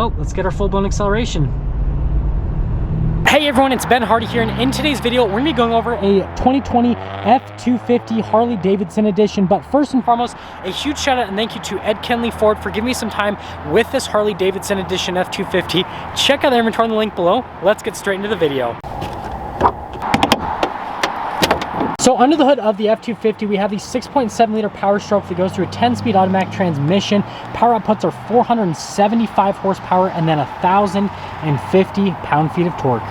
well, let's get our full-blown acceleration. Hey everyone, it's Ben Hardy here, and in today's video, we're gonna be going over a 2020 F-250 Harley Davidson edition. But first and foremost, a huge shout out and thank you to Ed Kenley Ford for giving me some time with this Harley Davidson edition F-250. Check out the inventory in the link below. Let's get straight into the video. So under the hood of the F-250, we have the 6.7 liter power stroke that goes through a 10-speed automatic transmission. Power outputs are 475 horsepower and then 1,050 pound-feet of torque.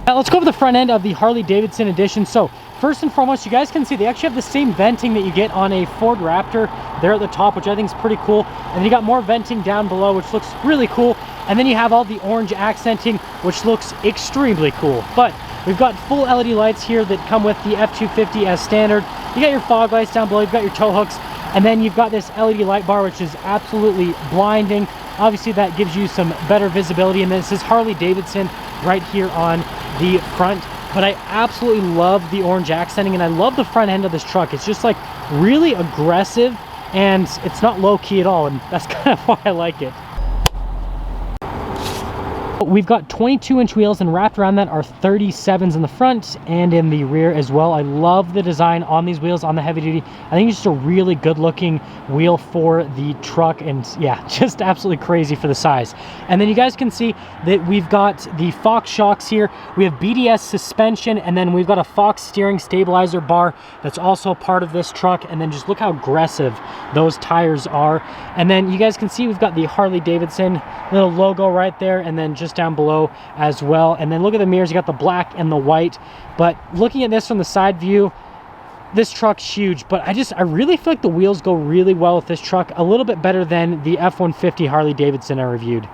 Now let's go over the front end of the Harley Davidson edition. So first and foremost, you guys can see they actually have the same venting that you get on a Ford Raptor there at the top, which I think is pretty cool. And then you got more venting down below, which looks really cool. And then you have all the orange accenting, which looks extremely cool. But we've got full LED lights here that come with the F-250 as standard. You got your fog lights down below, you've got your tow hooks, and then you've got this LED light bar, which is absolutely blinding. Obviously that gives you some better visibility, and then it says Harley Davidson right here on the front. But I absolutely love the orange accenting, and I love the front end of this truck. It's just like really aggressive, and it's not low-key at all, and that's kind of why I like it. We've got 22-inch wheels, and wrapped around that are 37s in the front and in the rear as well. I love the design on these wheels on the heavy duty. I think it's just a really good looking wheel for the truck, and yeah, just absolutely crazy for the size. And then you guys can see that we've got the Fox shocks here. We have BDS suspension, and then we've got a Fox steering stabilizer bar that's also part of this truck. And then just look how aggressive those tires are. And then you guys can see we've got the Harley Davidson little logo right there, and then just down below as well. And then look at the mirrors, you got the black and the white. But looking at this from the side view, this truck's huge, but I really feel like the wheels go really well with this truck, a little bit better than the F-150 Harley Davidson I reviewed.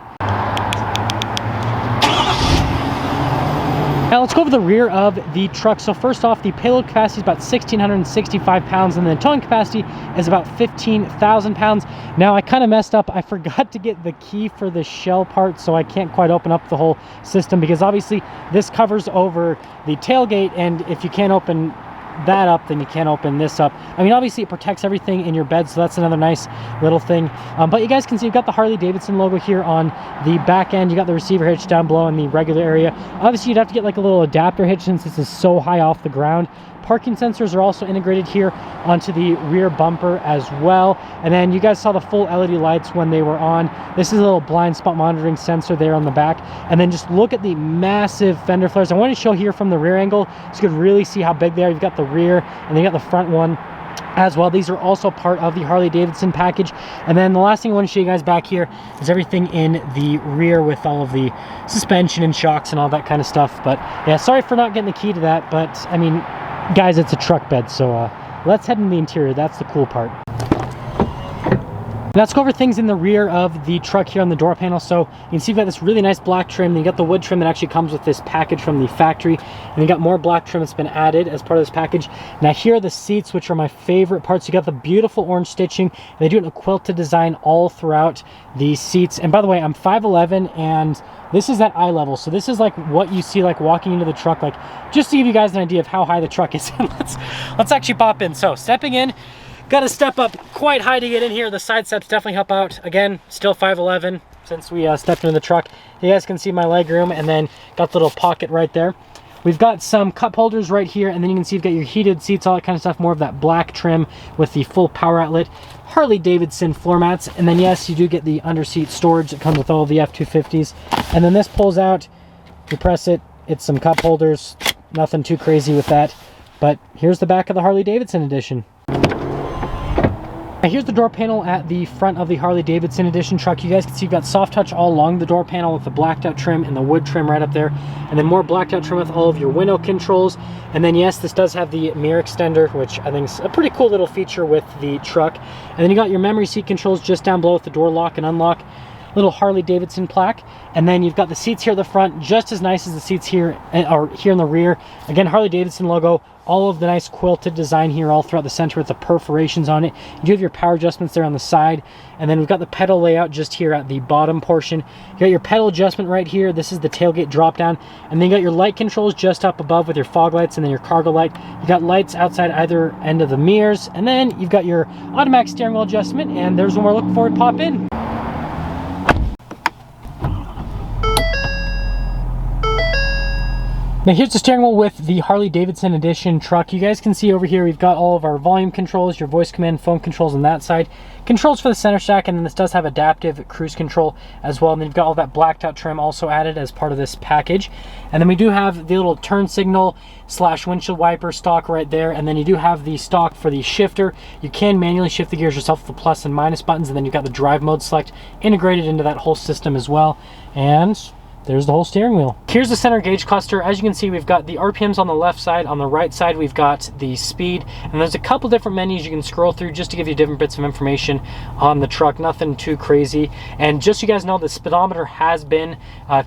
Now let's go over the rear of the truck. So first off, the payload capacity is about 1,665 pounds, and the towing capacity is about 15,000 pounds. Now I kind of messed up. I forgot to get the key for the shell part, so I can't quite open up the whole system, because obviously this covers over the tailgate, and if you can't open that up, then you can't open this up. I mean, obviously it protects everything in your bed, so that's another nice little thing. But you guys can see you've got the Harley Davidson logo here on the back end. You got the receiver hitch down below in the regular area. Obviously you'd have to get like a little adapter hitch since this is so high off the ground. Parking sensors are also integrated here onto the rear bumper as well. And then you guys saw the full LED lights when they were on. This is a little blind spot monitoring sensor there on the back. And then just look at the massive fender flares. I want to show here from the rear angle so you can really see how big they are. You've got the rear, and then you got the front one as well. These are also part of the Harley Davidson package. And then the last thing I want to show you guys back here is everything in the rear with all of the suspension and shocks and all that kind of stuff. But yeah, sorry for not getting the key to that, but I mean, guys, it's a truck bed, so let's head into the interior. That's the cool part. Let's go over things in the rear of the truck here on the door panel. So you can see you've got this really nice black trim. Then you got the wood trim that actually comes with this package from the factory. And you got more black trim that's been added as part of this package. Now here are the seats, which are my favorite parts. You got the beautiful orange stitching. They do it in a quilted design all throughout the seats. And by the way, I'm 5'11", and this is at eye level. So this is like what you see like walking into the truck, like just to give you guys an idea of how high the truck is. let's actually pop in. So stepping in, got to step up quite high to get in here. The side steps definitely help out. Again, still 5'11" since we stepped into the truck. You guys can see my leg room, and then got the little pocket right there. We've got some cup holders right here, and then you can see you've got your heated seats, all that kind of stuff, more of that black trim with the full power outlet. Harley Davidson floor mats, and then yes, you do get the underseat storage that comes with all of the F-250s. And then this pulls out, you press it, it's some cup holders, nothing too crazy with that. But here's the back of the Harley Davidson edition. Now here's the door panel at the front of the Harley Davidson edition truck. You guys can see you've got soft touch all along the door panel with the blacked out trim and the wood trim right up there. And then more blacked out trim with all of your window controls. And then yes, this does have the mirror extender, which I think is a pretty cool little feature with the truck. And then you got your memory seat controls just down below with the door lock and unlock. little Harley Davidson plaque. And then you've got the seats here at the front, just as nice as the seats here, or here in the rear. Again, Harley Davidson logo, all of the nice quilted design here all throughout the center with the perforations on it. You do have your power adjustments there on the side. And then we've got the pedal layout just here at the bottom portion. You got your pedal adjustment right here. This is the tailgate drop down. And then you got your light controls just up above with your fog lights and then your cargo light. You got lights outside either end of the mirrors. And then you've got your automatic steering wheel adjustment. And there's one we're looking for. Pop in. Now here's the steering wheel with the Harley Davidson Edition truck. You guys can see over here we've got all of our volume controls, your voice command, phone controls on that side, controls for the center stack, and then this does have adaptive cruise control as well. And then you've got all that blacked out trim also added as part of this package. And then we do have the little turn signal / windshield wiper stock right there. And then you do have the stock for the shifter. You can manually shift the gears yourself with the plus and minus buttons, and then you've got the drive mode select integrated into that whole system as well. And there's the whole steering wheel. Here's the center gauge cluster. As you can see, we've got the RPMs on the left side. On the right side, we've got the speed. And there's a couple different menus you can scroll through just to give you different bits of information on the truck. Nothing too crazy. And just so you guys know, the speedometer has been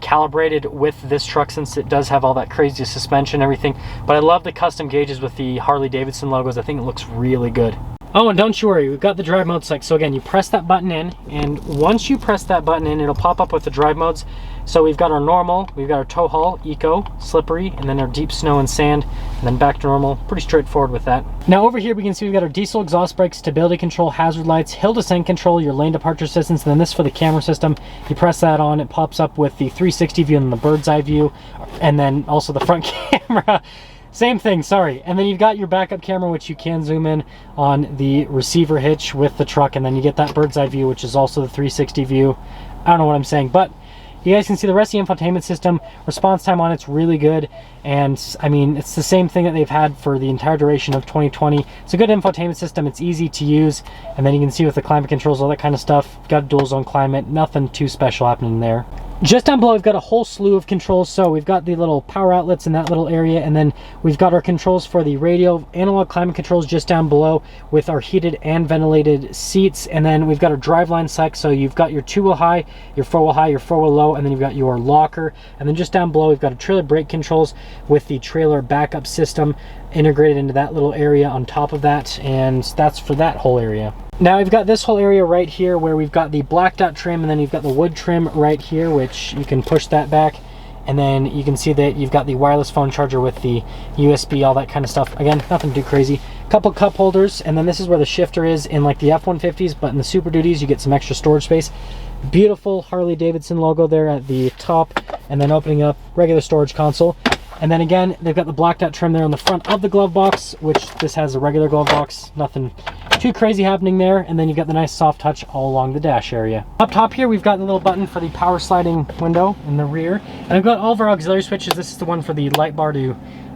calibrated with this truck since it does have all that crazy suspension and everything. But I love the custom gauges with the Harley Davidson logos. I think it looks really good. Oh, and don't you worry, we've got the drive mode select. So again, you press that button in, and once you press that button in, it'll pop up with the drive modes. So we've got our normal, we've got our tow haul, eco, slippery, and then our deep snow and sand, and then back to normal. Pretty straightforward with that. Now over here we can see we've got our diesel exhaust brakes, stability control, hazard lights, hill descent control, your lane departure assistance, and then this for the camera system. You press that on, it pops up with the 360 view and the bird's eye view, and then also the front camera. Same thing, sorry. And then you've got your backup camera, which you can zoom in on the receiver hitch with the truck, and then you get that bird's eye view, which is also the 360 view. I don't know what I'm saying, but you guys can see the rest of the infotainment system. Response time on it's really good, and I mean, it's the same thing that they've had for the entire duration of 2020. It's a good infotainment system, it's easy to use, and then you can see with the climate controls, all that kind of stuff. Got a dual zone climate, nothing too special happening there. Just down below, we've got a whole slew of controls. So we've got the little power outlets in that little area, and then we've got our controls for the radio, analog climate controls just down below with our heated and ventilated seats. And then we've got our driveline select. So you've got your 2-wheel high, your 4-wheel high, your 4-wheel low, and then you've got your locker. And then just down below, we've got a trailer brake controls with the trailer backup system integrated into that little area on top of that. And that's for that whole area. Now we've got this whole area right here where we've got the blacked out trim, and then you've got the wood trim right here, which you can push that back, and then you can see that you've got the wireless phone charger with the USB, all that kind of stuff. Again, nothing too crazy. Couple cup holders, and then this is where the shifter is in like the F-150s, but in the Super Duties you get some extra storage space. Beautiful Harley Davidson logo there at the top, and then opening up regular storage console. And then again, they've got the blacked out trim there on the front of the glove box, which this has a regular glove box, nothing too crazy happening there. And then you've got the nice soft touch all along the dash area. Up top here, we've got the little button for the power sliding window in the rear. And I've got all of our auxiliary switches. This is the one for the light bar to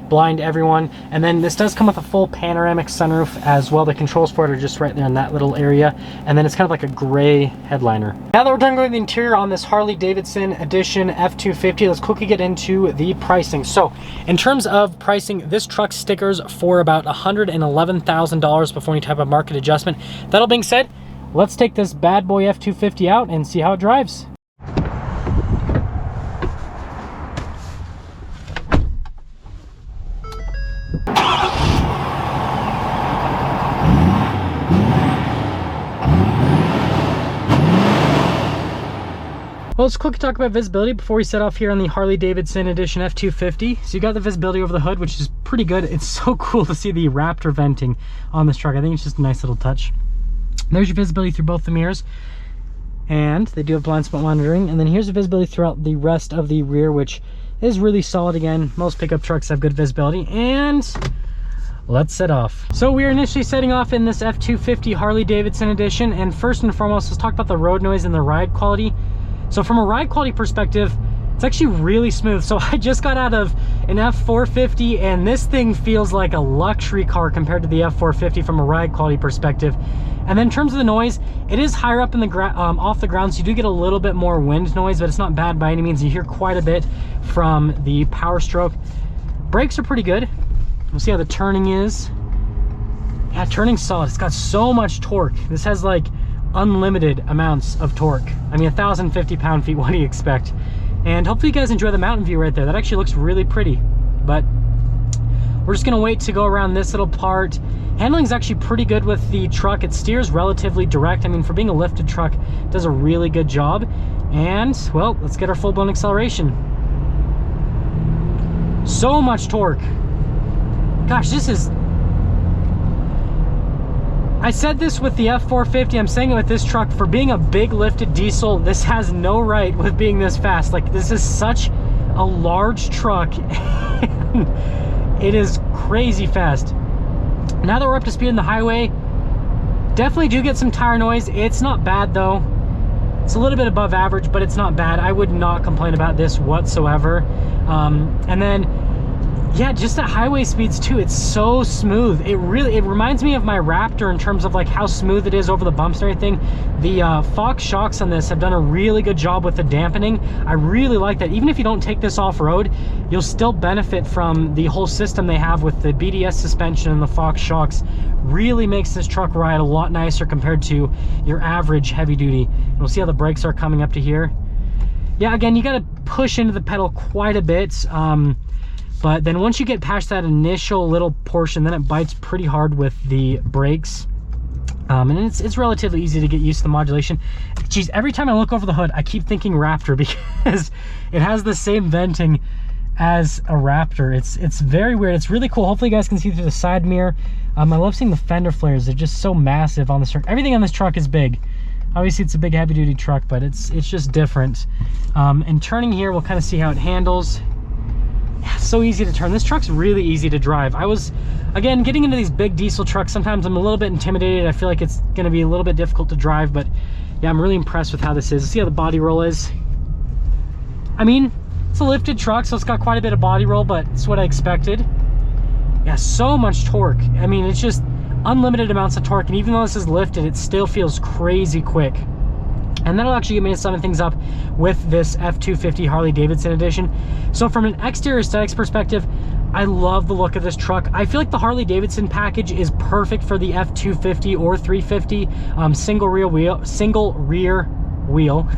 blind everyone. And then this does come with a full panoramic sunroof as well. The controls for it are just right there in that little area. And then it's kind of like a gray headliner. Now that we're done going the interior on this Harley Davidson Edition F-250, let's quickly get into the pricing. So in terms of pricing, this truck stickers for about $111,000 before any type of market adjustment. That all being said, let's take this bad boy F-250 out and see how it drives. Well, let's quickly talk about visibility before we set off here on the Harley Davidson Edition F-250. So you got the visibility over the hood, which is pretty good. It's so cool to see the Raptor venting on this truck. I think it's just a nice little touch. There's your visibility through both the mirrors, and they do have blind spot monitoring. And then here's the visibility throughout the rest of the rear, which is really solid. Again, most pickup trucks have good visibility. And let's set off. So we are initially setting off in this F-250 Harley Davidson Edition, and first and foremost, let's talk about the road noise and the ride quality. So from a ride quality perspective, it's actually really smooth. So I just got out of an F-450, and this thing feels like a luxury car compared to the F-450 from a ride quality perspective. And then in terms of the noise, it is higher up in the off the ground, so you do get a little bit more wind noise, but it's not bad by any means. You hear quite a bit from the Power Stroke. Brakes are pretty good. We'll see how the turning is. Yeah, turning's solid. It's got so much torque. This has like unlimited amounts of torque. I mean, 1,050 pound-feet, what do you expect? And hopefully you guys enjoy the mountain view right there. That actually looks really pretty. But we're just gonna wait to go around this little part. Handling is actually pretty good with the truck. It steers relatively direct. I mean, for being a lifted truck, it does a really good job. And, well, let's get our full-blown acceleration. So much torque. Gosh, this is... I said this with the F-450, I'm saying it with this truck. For being a big lifted diesel, this has no right with being this fast. Like, this is such a large truck. It is crazy fast. Now that we're up to speed on the highway, definitely do get some tire noise. It's not bad though. It's a little bit above average, but it's not bad. I would not complain about this whatsoever. And then, yeah, just at highway speeds too, it's so smooth. It reminds me of my Raptor in terms of like how smooth it is over the bumps and everything. The Fox shocks on this have done a really good job with the dampening. I really like that. Even if you don't take this off-road, you'll still benefit from the whole system they have with the BDS suspension and the Fox shocks. Really makes this truck ride a lot nicer compared to your average heavy duty. And we'll see how the brakes are coming up to here. Yeah, again, you got to push into the pedal quite a bit. But then once you get past that initial little portion, then it bites pretty hard with the brakes. And it's relatively easy to get used to the modulation. Geez, every time I look over the hood, I keep thinking Raptor because it has the same venting as a Raptor. It's very weird. It's really cool. Hopefully you guys can see through the side mirror. I love seeing the fender flares. They're just so massive on this truck. Everything on this truck is big. Obviously it's a big heavy duty truck, but it's just different. And turning here, we'll kind of see how it handles. Yeah, so easy to turn. This truck's really easy to drive. I was, again, getting into these big diesel trucks, sometimes I'm a little bit intimidated. I feel like it's going to be a little bit difficult to drive, but yeah, I'm really impressed with how this is. Let's see how the body roll is. I mean, it's a lifted truck, so it's got quite a bit of body roll, but it's what I expected. Yeah, so much torque. I mean, it's just unlimited amounts of torque, and even though this is lifted, it still feels crazy quick. And that'll actually get me to summing things up with this F-250 Harley Davidson edition. So from an exterior aesthetics perspective, I love the look of this truck. I feel like the Harley Davidson package is perfect for the F-250 or 350. Single rear wheel.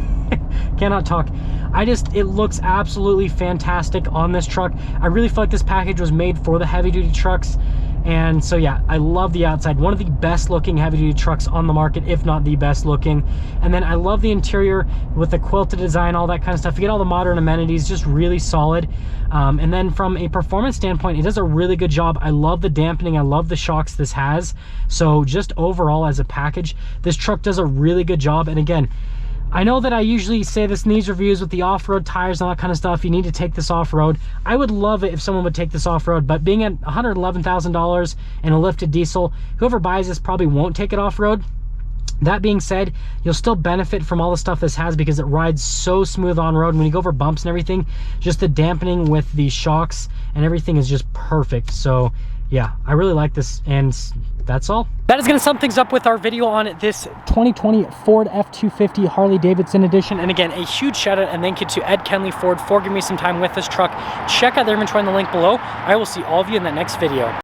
Cannot talk. It looks absolutely fantastic on this truck. I really feel like this package was made for the heavy duty trucks. And so yeah, I love the outside. One of the best looking heavy duty trucks on the market, if not the best looking. And then I love the interior with the quilted design, all that kind of stuff. You get all the modern amenities, just really solid. And then from a performance standpoint, it does a really good job. I love the dampening. I love the shocks this has. So just overall as a package, this truck does a really good job. And again, I know that I usually say this in these reviews with the off-road tires and all that kind of stuff, you need to take this off-road. I would love it if someone would take this off-road, but being at $111,000 in a lifted diesel, whoever buys this probably won't take it off-road. That being said, you'll still benefit from all the stuff this has because it rides so smooth on road. When you go over bumps and everything, just the dampening with the shocks and everything is just perfect. So yeah, I really like this, and that's all. That is going to sum things up with our video on this 2020 Ford F-250 Harley Davidson edition. And again, a huge shout out and thank you to Ed Kenley Ford for giving me some time with this truck. Check out their inventory in the link below. I will see all of you in that next video.